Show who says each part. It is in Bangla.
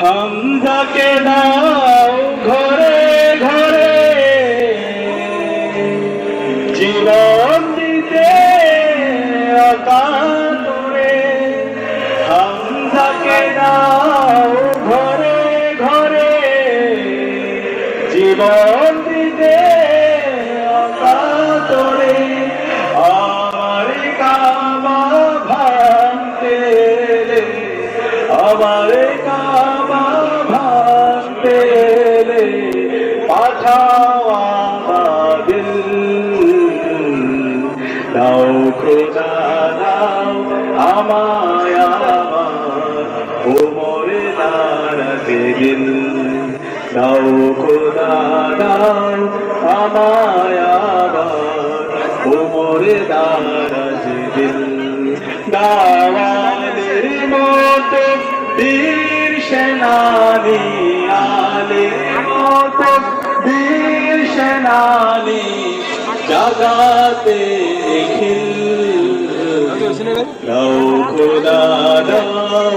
Speaker 1: হামজাকে দাও ঘরে ঘরে জীবন দিতে অকাতরে। হামজাকে দাও ঘরে ঘরে জীবন দিতে অকাতরে। আমার কাবা ভাঙতে এলে, আমার কাবা ভাঙতে এলে পাঠাও আমাদের। দাও খোদা দাও আমায় আমার ওমরে দাঁড়াতে দিল। দাও খোদা দাও আমায় আমার ওমরে দাঁড়াতে দিল। দাওয়ালের মতো বীর সেনানি, আলের মতো বীর সেনানি জাগাতে নিখিল। দাও খোদা দাও